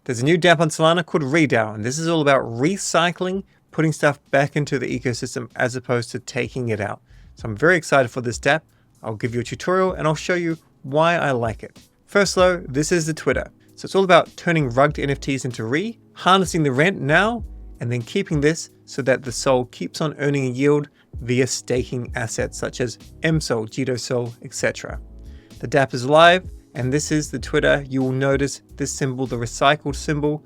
There's a new DApp on Solana called Redao, and this is all about recycling, putting stuff back into the ecosystem as opposed to taking it out. So I'm very excited for this DApp. I'll give you a tutorial and I'll show you why I like it. First though, this is the Twitter. So it's all about turning Rug NFTs into Re, harnessing the rent now, and then keeping this so that the Sol keeps on earning a yield via staking assets such as MSOL, GDOSOL, etc. The DApp is live, and this is the Twitter. You will notice this symbol, the recycled symbol,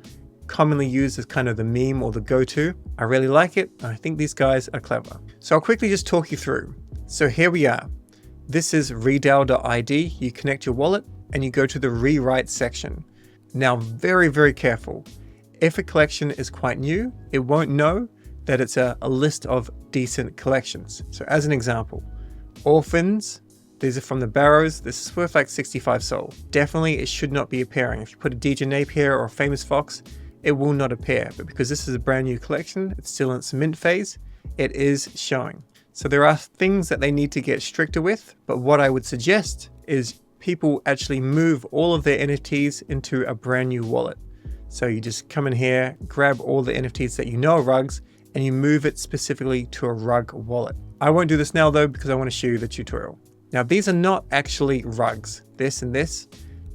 commonly used as kind of the meme or the go-to. I really like it. I think these guys are clever. So I'll quickly just talk you through. So here we are. This is redao.id. You connect your wallet and you go to the rewrite section. Now, very, very careful. If a collection is quite new, it won't know that it's a list of decent collections. So as an example, Orphans, these are from the Barrows. This is worth like 65 Sol. Definitely it should not be appearing. If you put a DJ Nape here or a Famous Fox, it will not appear. But because this is a brand new collection, it's still in its mint phase, it is showing. So there are things that they need to get stricter with, but what I would suggest is people actually move all of their NFTs into a brand new wallet. So you just come in here, grab all the NFTs that you know are rugs, and you move it specifically to a rug wallet. I won't do this now though, because I want to show you the tutorial. Now, these are not actually rugs. This and this,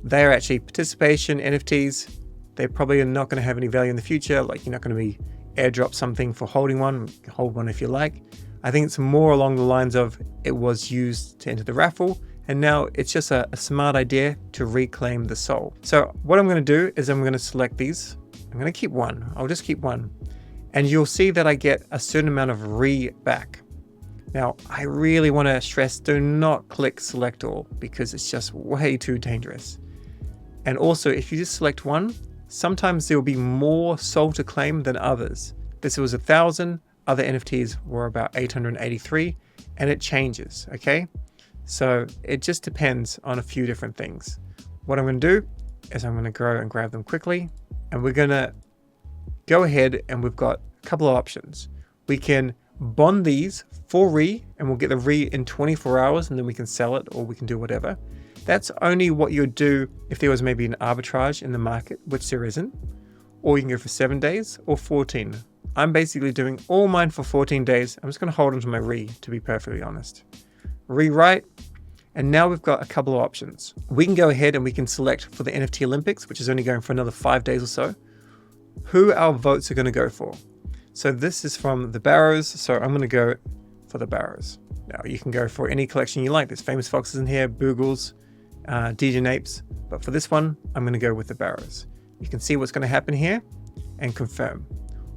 they are actually participation NFTs. They probably are not going to have any value in the future. Like, you're not going to be airdrop something for holding one, hold one if you like. I think it's more along the lines of it was used to enter the raffle, and now it's just a smart idea to reclaim the Sol. So what I'm going to do is I'm going to select these. I'm going to keep one. I'll just keep one. And you'll see that I get a certain amount of Re back. Now, I really want to stress, do not click select all because it's just way too dangerous. And also, if you just select one, sometimes there will be more Sol to claim than others. This was 1,000, other NFTs were about 883, and it changes, okay? So it just depends on a few different things. What I'm going to do is I'm going to go and grab them quickly, and we're going to go ahead and we've got a couple of options. We can bond these for Re, and we'll get the Re in 24 hours, and then we can sell it or we can do whatever. That's only what you would do if there was maybe an arbitrage in the market, which there isn't. Or you can go for 7 days or 14. I'm basically doing all mine for 14 days. I'm just going to hold onto my Re, to be perfectly honest. Rewrite, and now we've got a couple of options. We can go ahead and we can select for the NFT Olympics, which is only going for another 5 days or so, who our votes are going to go for. So this is from the Barrows, so I'm going to go for the Barrows. Now you can go for any collection you like. There's Famous Foxes in here, Boogles, DJ Napes, but for this one, I'm going to go with the Barrows. You can see what's going to happen here and confirm.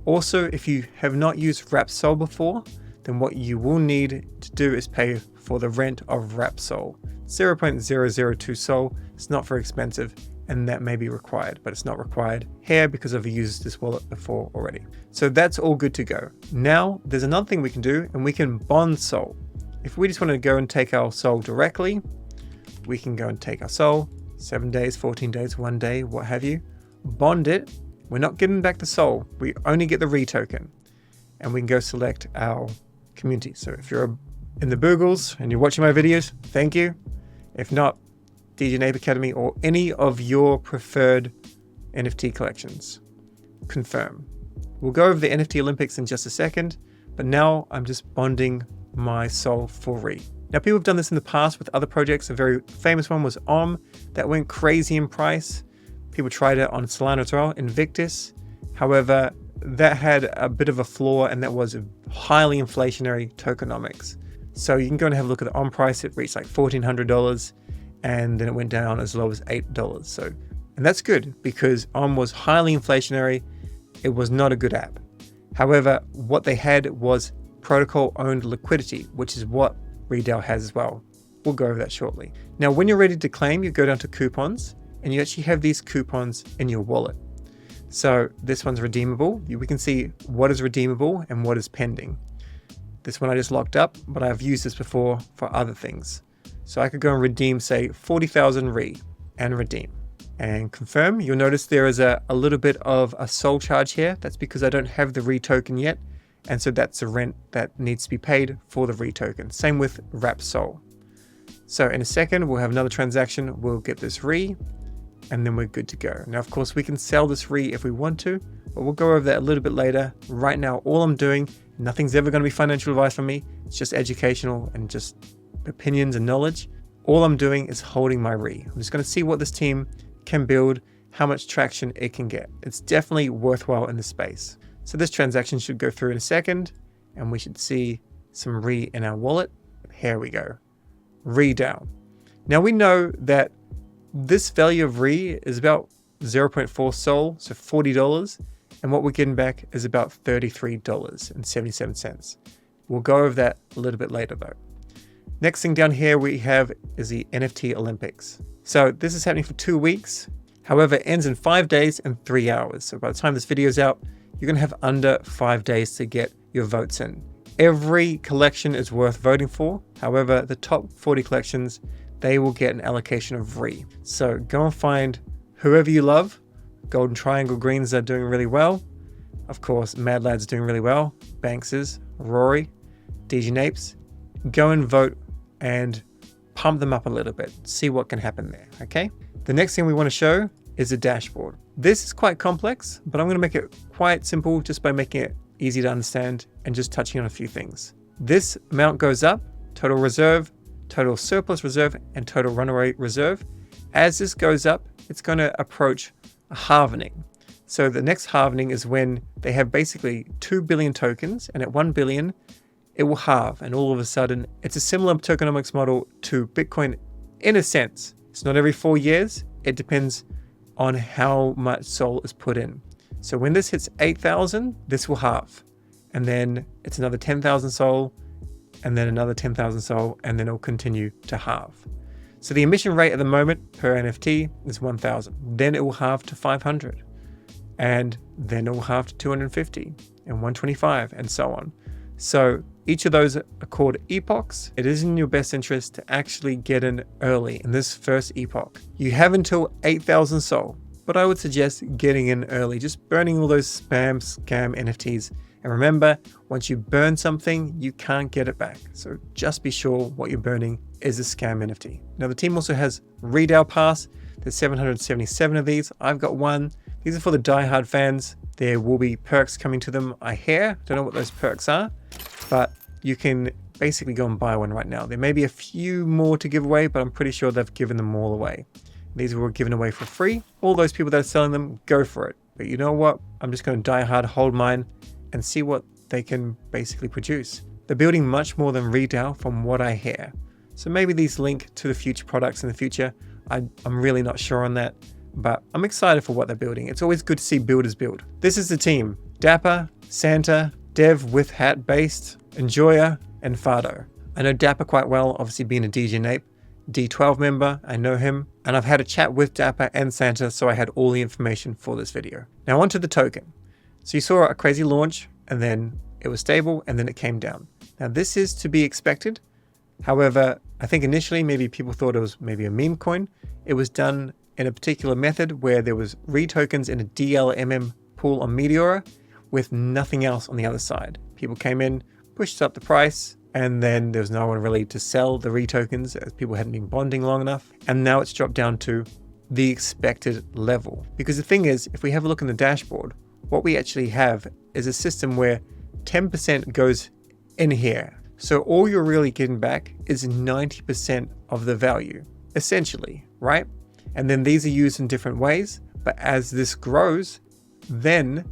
Also, if you have not used Wrap Sol before, then what you will need to do is pay for the rent of Wrap Sol. 0.002 Sol. It's not very expensive, and that may be required, but it's not required here because I've used this wallet before already. So that's all good to go. Now there's another thing we can do, and we can bond Sol. If we just want to go and take our Sol directly, we can go and take our Sol, 7 days, 14 days, 1 day, what have you, bond it. We're not getting back the Sol. We only get the Re token, and we can go select our community. So if you're in the Boogles and you're watching my videos, thank you. If not, DJ Nape Academy or any of your preferred NFT collections. Confirm. We'll go over the NFT Olympics in just a second, but now I'm just bonding my Sol for Re. Now, people have done this in the past with other projects. A very famous one was that went crazy in price. People tried it on Solana as well, Invictus. However, that had a bit of a flaw, and that was highly inflationary tokenomics. So you can go and have a look at the on price. It reached like $1,400, and then it went down as low as $8. So, and that's good because was highly inflationary. It was not a good app. However, what they had was protocol-owned liquidity, which is what Redao has as well. We'll go over that shortly. Now, when you're ready to claim, you go down to coupons, and you actually have these coupons in your wallet. So this one's redeemable. We can see what is redeemable and what is pending. This one I just locked up, but I've used this before for other things. So I could go and redeem, say, 40,000 Re and redeem and confirm. You'll notice there is a little bit of a Sol charge here. That's because I don't have the Re token yet. And so that's the rent that needs to be paid for the Re token. Same with Wrap Sol. So in a second, we'll have another transaction. We'll get this Re and then we're good to go. Now, of course, we can sell this RE if we want to, but we'll go over that a little bit later. Right now, all I'm doing, nothing's ever going to be financial advice from me. It's just educational and just opinions and knowledge. All I'm doing is holding my RE. I'm just going to see what this team can build, how much traction it can get. It's definitely worthwhile in this space. So this transaction should go through in a second, and we should see some RE in our wallet. Here we go. Redao. Now we know that this value of RE is about 0.4 Sol, so $40, and what we're getting back is about $33.77. We'll go over that a little bit later though. Next thing down here we have is the NFT Olympics. So this is happening for 2 weeks. However, it ends in 5 days and 3 hours. So by the time this video is out, you're going to have under 5 days to get your votes in. Every collection is worth voting for. However, the top 40 collections, they will get an allocation of RE. So go and find whoever you love. Golden Triangle Greens are doing really well. Of course, Mad Lad's doing really well. Banks is, Rory, DJ Napes. Go and vote and pump them up a little bit. See what can happen there, okay? The next thing we want to show is a dashboard. This is quite complex, but I'm going to make it quite simple just by making it easy to understand and just touching on a few things. This amount goes up, total reserve, total surplus reserve, and total runaway reserve. As this goes up, it's going to approach a halvening. So the next halvening is when they have basically 2 billion tokens, and at 1 billion, it will halve. And all of a sudden, it's a similar tokenomics model to Bitcoin in a sense. It's not every 4 years. It depends on how much Sol is put in. So when this hits 8,000, this will halve. And then it's another 10,000 Sol, and then another 10,000 Sol, and then it'll continue to halve. So the emission rate at the moment per NFT is 1,000. Then it will halve to 500. And then it will halve to 250 and 125 and so on. So each of those are called epochs. It is in your best interest to actually get in early in this first epoch. You have until 8,000 Sol, but I would suggest getting in early, just burning all those scam NFTs. And remember, once you burn something, you can't get it back. So just be sure what you're burning is a scam NFT. Now the team also has Redao Pass. There's 777 of these. I've got one. These are for the diehard fans. There will be perks coming to them, I hear. Don't know what those perks are, but you can basically go and buy one right now. There may be a few more to give away, but I'm pretty sure they've given them all away. These were given away for free. All those people that are selling them, go for it. But you know what? I'm just going to die hard, hold mine, and see what they can basically produce. They're building much more than Redao from what I hear. So maybe these link to the future products in the future. I'm really not sure on that, but I'm excited for what they're building. It's always good to see builders build. This is the team: Dapper, Santa, Dev with Hat Based, Enjoyer, and Fado. I know Dapper quite well, obviously being a DJ Nape, D12 member, I know him, and I've had a chat with Dapper and Santa, so I had all the information for this video. Now onto the token. So you saw a crazy launch, and then it was stable, and then it came down. Now this is to be expected. However, I think initially maybe people thought it was maybe a meme coin. It was done in a particular method where there was RE tokens in a DLMM pool on Meteora with nothing else on the other side. People came in, pushed up the price, and then there was no one really to sell the RE tokens as people hadn't been bonding long enough. And now it's dropped down to the expected level. Because the thing is, if we have a look in the dashboard, what we actually have is a system where 10% goes in here. So all you're really getting back is 90% of the value, essentially, right? And then these are used in different ways, but as this grows, then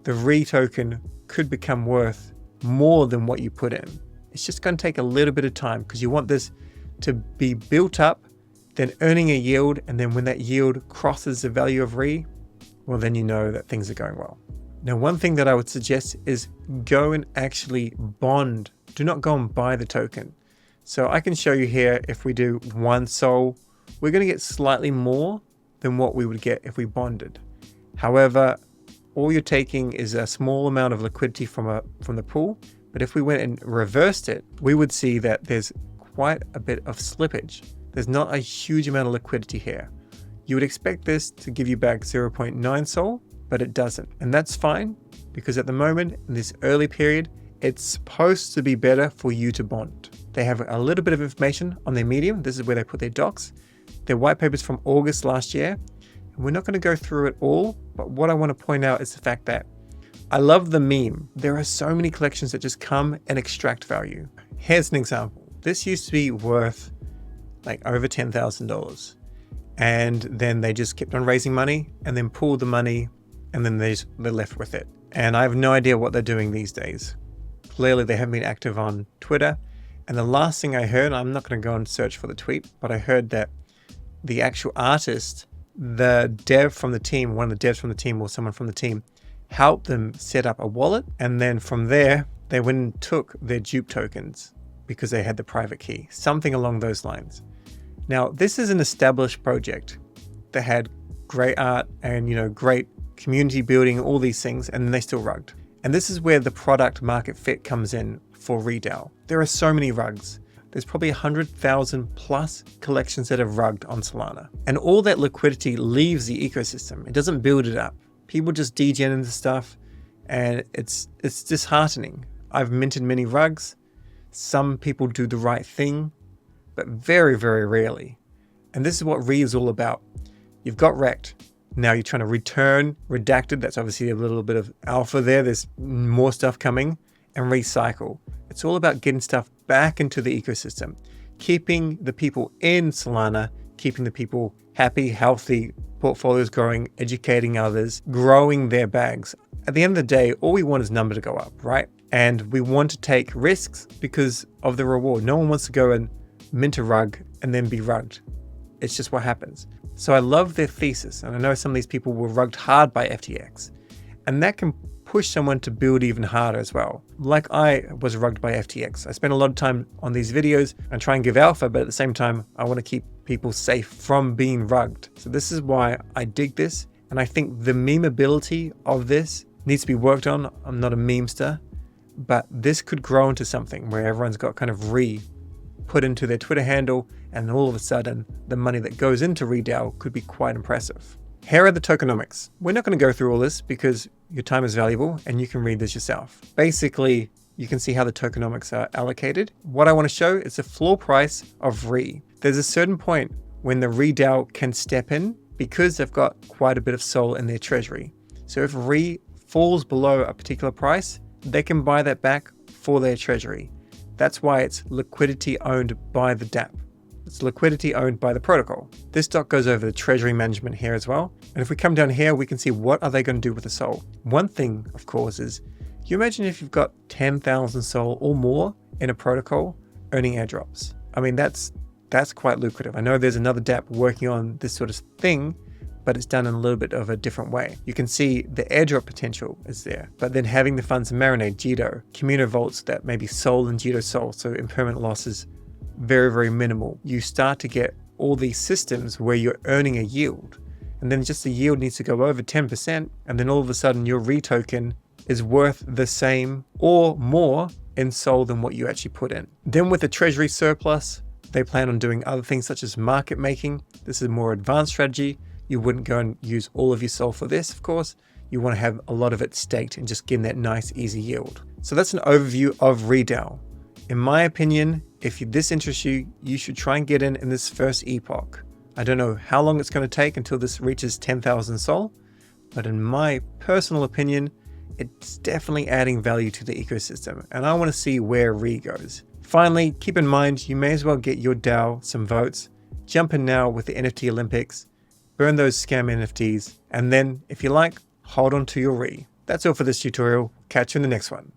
the RE token could become worth more than what you put in. It's just going to take a little bit of time because you want this to be built up, then earning a yield, and then when that yield crosses the value of RE, well, then you know that things are going well. Now, one thing that I would suggest is go and actually bond. Do not go and buy the token. So I can show you here, if we do 1 Sol, we're going to get slightly more than what we would get if we bonded. However, all you're taking is a small amount of liquidity from the pool. But if we went and reversed it, we would see that there's quite a bit of slippage. There's not a huge amount of liquidity here. You would expect this to give you back 0.9 Sol, but it doesn't. And that's fine, because at the moment, in this early period, it's supposed to be better for you to bond. They have a little bit of information on their Medium. This is where they put their docs. Their white papers from August last year. We're not going to go through it all, but what I want to point out is the fact that I love the meme. There are so many collections that just come and extract value. Here's an example. This used to be worth like over $10,000. And then they just kept on raising money and then pulled the money and then they're left with it. And I have no idea what they're doing these days. Clearly they haven't been active on Twitter. And the last thing I heard, I'm not going to go and search for the tweet, but I heard that the actual artist, the dev from the team, one of the devs from the team or someone from the team, helped them set up a wallet. And then from there, they went and took their dupe tokens because they had the private key, something along those lines. Now, this is an established project that had great art and, great community building, all these things, and they still rugged. And this is where the product market fit comes in for Redao. There are so many rugs. There's probably 100,000 plus collections that have rugged on Solana. And all that liquidity leaves the ecosystem. It doesn't build it up. People just degen into stuff and it's disheartening. I've minted many rugs. Some people do the right thing, but very, very rarely. And this is what Re is all about. You've got wrecked. Now you're trying to return redacted. That's obviously a little bit of alpha there. There's more stuff coming, and recycle. It's all about getting stuff back into the ecosystem, keeping the people in Solana, keeping the people happy, healthy, portfolios growing, educating others, growing their bags. At the end of the day, all we want is number to go up, right? And we want to take risks because of the reward. No one wants to go and mint a rug and then be rugged. It's just what happens. So I love their thesis. And I know some of these people were rugged hard by FTX. And that can push someone to build even harder as well. Like I was rugged by FTX. I spend a lot of time on these videos and try and give alpha, but at the same time, I want to keep people safe from being rugged. So this is why I dig this. And I think the memeability of this needs to be worked on. I'm not a memester, but this could grow into something where everyone's got kind of put into their Twitter handle, and all of a sudden the money that goes into Redao could be quite impressive. Here are the tokenomics. We're not going to go through all this because your time is valuable and you can read this yourself. Basically, you can see how the tokenomics are allocated. What I want to show is the floor price of Re. There's a certain point when the Redao can step in because they've got quite a bit of SOL in their treasury. So if Re falls below a particular price, they can buy that back for their treasury. That's why it's liquidity owned by the DApp. It's liquidity owned by the protocol. This doc goes over the treasury management here as well. And if we come down here, we can see what are they going to do with the SOL. One thing, of course, is you imagine if you've got 10,000 SOL or more in a protocol earning airdrops. I mean, that's quite lucrative. I know there's another DApp working on this sort of thing, but it's done in a little bit of a different way. You can see the airdrop potential is there, but then having the funds marinate, Jito, Communo vaults that maybe SOL and Jito SOL, so impermanent losses, very, very minimal. You start to get all these systems where you're earning a yield, and then just the yield needs to go over 10%, and then all of a sudden your retoken is worth the same or more in SOL than what you actually put in. Then with the treasury surplus, they plan on doing other things such as market making. This is a more advanced strategy. You wouldn't go and use all of your SOL for this, of course. You want to have a lot of it staked and just getting that nice, easy yield. So that's an overview of Redao. In my opinion, if this interests you, you should try and get in this first epoch. I don't know how long it's going to take until this reaches 10,000 SOL, but in my personal opinion, it's definitely adding value to the ecosystem, and I want to see where Re goes. Finally, keep in mind, you may as well get your DAO some votes. Jump in now with the NFT Olympics, burn those scam NFTs, and then, if you like, hold on to your Re. That's all for this tutorial. Catch you in the next one.